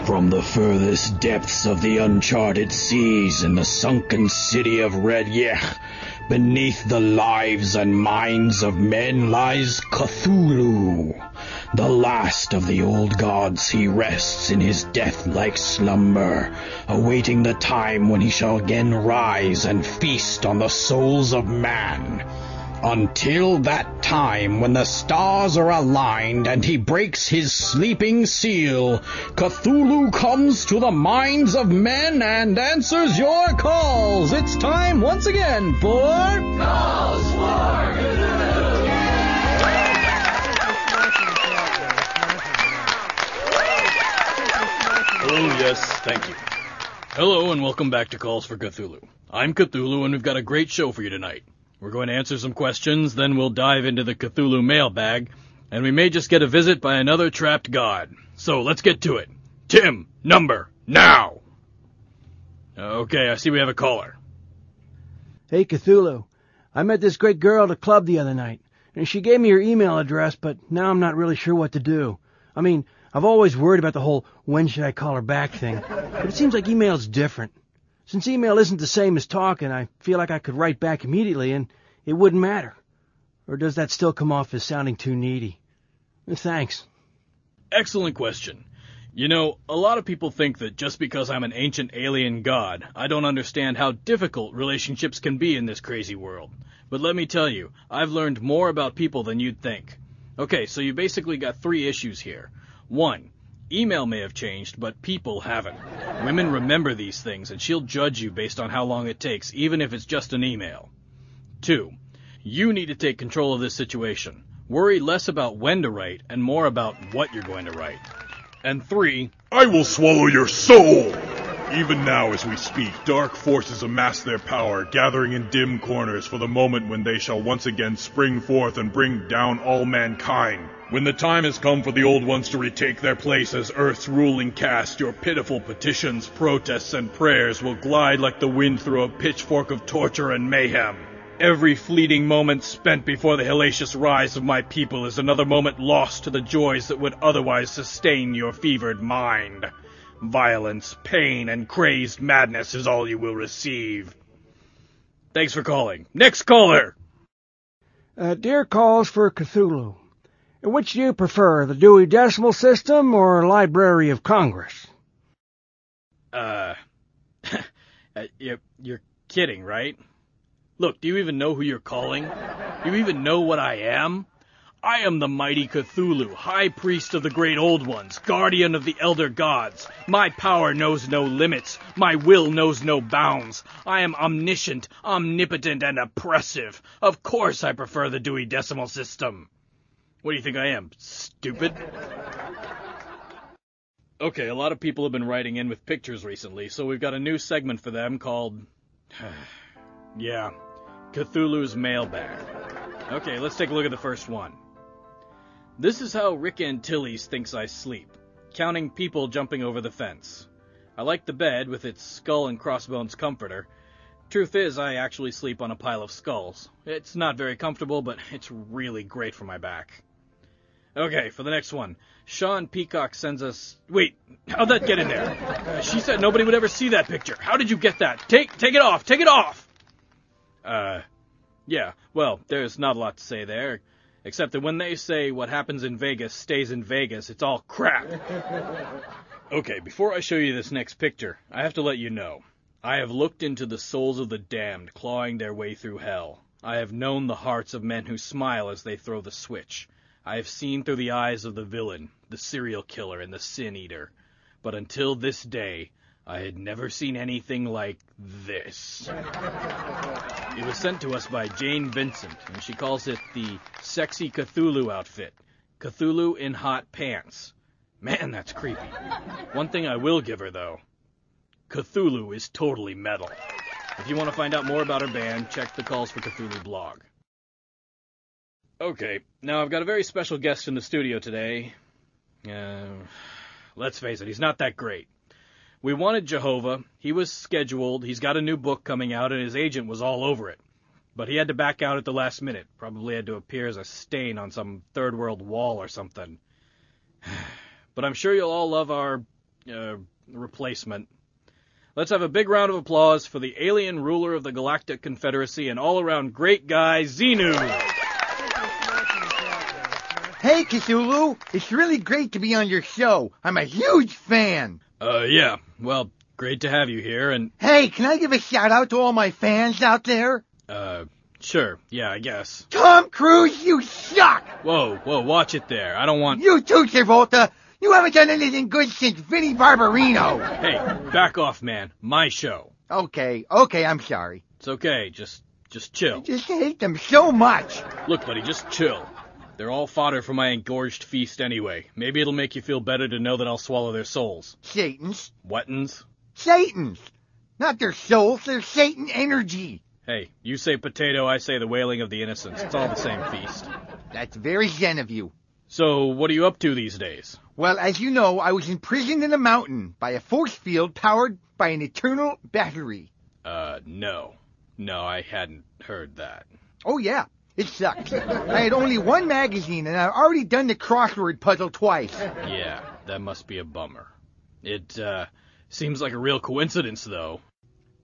From the furthest depths of the uncharted seas in the sunken city of Teegeeack, beneath the lives and minds of men lies Cthulhu. The last of the old gods, he rests in his death-like slumber, awaiting the time when he shall again rise and feast on the souls of man. Until that time when the stars are aligned and he breaks his sleeping seal, Cthulhu comes to the minds of men and answers your calls. It's time once again for... Calls for Cthulhu! Oh, yes, thank you. Hello and welcome back to Calls for Cthulhu. I'm Cthulhu and we've got a great show for you tonight. We're going to answer some questions, then we'll dive into the Cthulhu mailbag, and we may just get a visit by another trapped god. So let's get to it. Tim, number, now! Okay, I see we have a caller. Hey, Cthulhu. I met this great girl at a club the other night, and she gave me her email address, but now I'm not really sure what to do. I mean, I've always worried about the whole when should I call her back thing, but it seems like email's different. Since email isn't the same as talking, I feel like I could write back immediately and it wouldn't matter. Or does that still come off as sounding too needy? Thanks. Excellent question. You know, a lot of people think that just because I'm an ancient alien god, I don't understand how difficult relationships can be in this crazy world. But let me tell you, I've learned more about people than you'd think. Okay, so you basically got 3 issues here. 1. Email may have changed, but people haven't. Women remember these things, and she'll judge you based on how long it takes, even if it's just an email. 2. You need to take control of this situation. Worry less about when to write, and more about what you're going to write. And 3. I will swallow your soul! Even now as we speak, dark forces amass their power, gathering in dim corners for the moment when they shall once again spring forth and bring down all mankind. When the time has come for the old ones to retake their place as Earth's ruling caste, your pitiful petitions, protests, and prayers will glide like the wind through a pitchfork of torture and mayhem. Every fleeting moment spent before the hellacious rise of my people is another moment lost to the joys that would otherwise sustain your fevered mind. Violence, pain, and crazed madness is all you will receive. Thanks for calling. Next caller! Dear Calls for Cthulhu. Which do you prefer, the Dewey Decimal System or Library of Congress? You're kidding, right? Look, do you even know who you're calling? Do you even know what I am? I am the mighty Cthulhu, High Priest of the Great Old Ones, Guardian of the Elder Gods. My power knows no limits. My will knows no bounds. I am omniscient, omnipotent, and oppressive. Of course I prefer the Dewey Decimal System. What do you think I am, stupid? Okay, a lot of people have been writing in with pictures recently, so we've got a new segment for them called... yeah, Cthulhu's Mailbag. Okay, let's take a look at the first one. This is how Rick Antilles thinks I sleep, counting people jumping over the fence. I like the bed with its skull and crossbones comforter. Truth is, I actually sleep on a pile of skulls. It's not very comfortable, but it's really great for my back. Okay, for the next one. Sean Peacock sends us... Wait, how'd that get in there? She said nobody would ever see that picture. How did you get that? Take it off! Take it off! Yeah, well, there's not a lot to say there. Except that when they say what happens in Vegas stays in Vegas, it's all crap. Okay, before I show you this next picture, I have to let you know. I have looked into the souls of the damned clawing their way through hell. I have known the hearts of men who smile as they throw the switch. I have seen through the eyes of the villain, the serial killer, and the sin eater. But until this day, I had never seen anything like this. It was sent to us by Jane Vincent, and she calls it the Sexy Cthulhu Outfit. Cthulhu in hot pants. Man, that's creepy. One thing I will give her, though. Cthulhu is totally metal. If you want to find out more about her band, check the Calls for Cthulhu blog. Okay, now I've got a very special guest in the studio today. Let's face it, he's not that great. We wanted Jehovah, he was scheduled, he's got a new book coming out, and his agent was all over it. But he had to back out at the last minute, probably had to appear as a stain on some third world wall or something. But I'm sure you'll all love our, replacement. Let's have a big round of applause for the alien ruler of the Galactic Confederacy and all-around great guy, Xenu. Hey, Cthulhu! It's really great to be on your show. I'm a huge fan. Yeah. Well, great to have you here, and... Hey, can I give a shout-out to all my fans out there? Sure. Yeah, I guess. Tom Cruise, you suck! Whoa, watch it there. I don't want... You too, Travolta! You haven't done anything good since Vinnie Barbarino! Hey, back off, man. My show. Okay, I'm sorry. It's okay. Just chill. I just hate them so much. Look, buddy, just chill. They're all fodder for my engorged feast anyway. Maybe it'll make you feel better to know that I'll swallow their souls. Satan's. What'ns? Satan's! Not their souls, they're Satan energy. Hey, you say potato, I say the wailing of the innocents. It's all the same feast. That's very zen of you. So, what are you up to these days? Well, as you know, I was imprisoned in a mountain by a force field powered by an eternal battery. No. No, I hadn't heard that. Oh, yeah. It sucks. I had only one magazine, and I've already done the crossword puzzle twice. Yeah, that must be a bummer. It, seems like a real coincidence, though.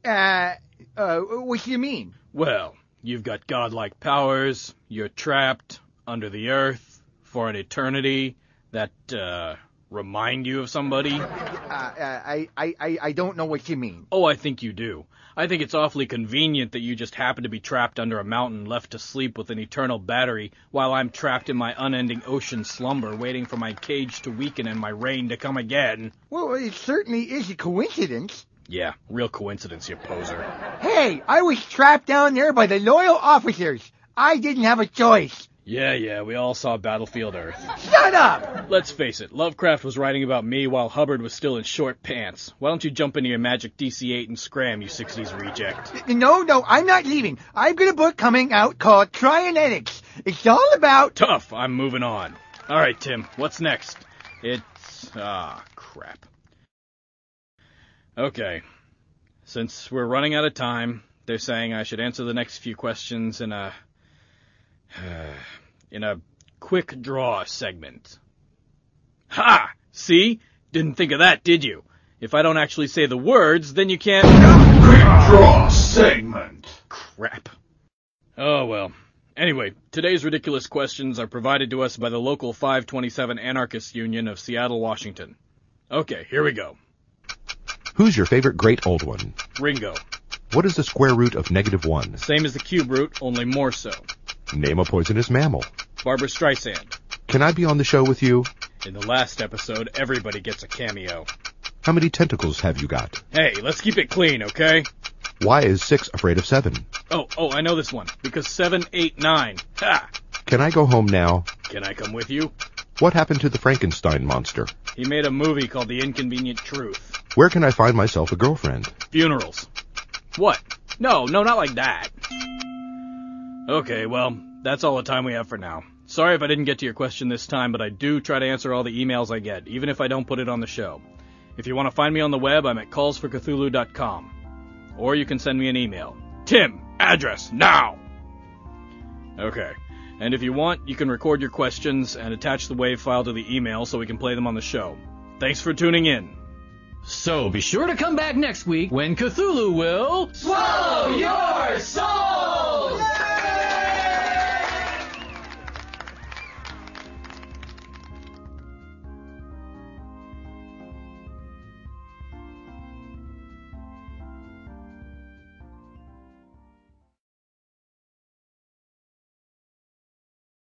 What do you mean? Well, you've got godlike powers, you're trapped under the earth for an eternity that, remind you of somebody. I don't know what you mean. Oh, I think you do. I think it's awfully convenient that you just happen to be trapped under a mountain left to sleep with an eternal battery while I'm trapped in my unending ocean slumber waiting for my cage to weaken and my reign to come again. Well, it certainly is a coincidence. Yeah, real coincidence, you poser. Hey, I was trapped down there by the loyal officers. I didn't have a choice. Yeah, we all saw Battlefield Earth. Shut up! Let's face it, Lovecraft was writing about me while Hubbard was still in short pants. Why don't you jump into your magic DC-8 and scram, you 60s reject? No, I'm not leaving. I've got a book coming out called Trionetics. It's all about... Tough, I'm moving on. Alright, Tim, what's next? Crap. Okay. Since we're running out of time, they're saying I should answer the next few questions in a quick draw segment. Ha! See? Didn't think of that, did you? If I don't actually say the words, then you can't... Quick draw segment. Crap. Oh, well. Anyway, today's ridiculous questions are provided to us by the local 527 Anarchist Union of Seattle, Washington. Okay, here we go. Who's your favorite great old one? Ringo. What is the square root of -1? Same as the cube root, only more so. Name a poisonous mammal. Barbra Streisand. Can I be on the show with you? In the last episode, everybody gets a cameo. How many tentacles have you got? Hey, let's keep it clean, okay? Why is 6 afraid of 7? Oh, I know this one. Because 7, 8, 9. Ha! Can I go home now? Can I come with you? What happened to the Frankenstein monster? He made a movie called The Inconvenient Truth. Where can I find myself a girlfriend? Funerals. What? No, not like that. Okay, well, that's all the time we have for now. Sorry if I didn't get to your question this time, but I do try to answer all the emails I get, even if I don't put it on the show. If you want to find me on the web, I'm at callsforcthulhu.com. Or you can send me an email. Tim, address, now! Okay. And if you want, you can record your questions and attach the WAV file to the email so we can play them on the show. Thanks for tuning in. So be sure to come back next week when Cthulhu will... swallow your soul!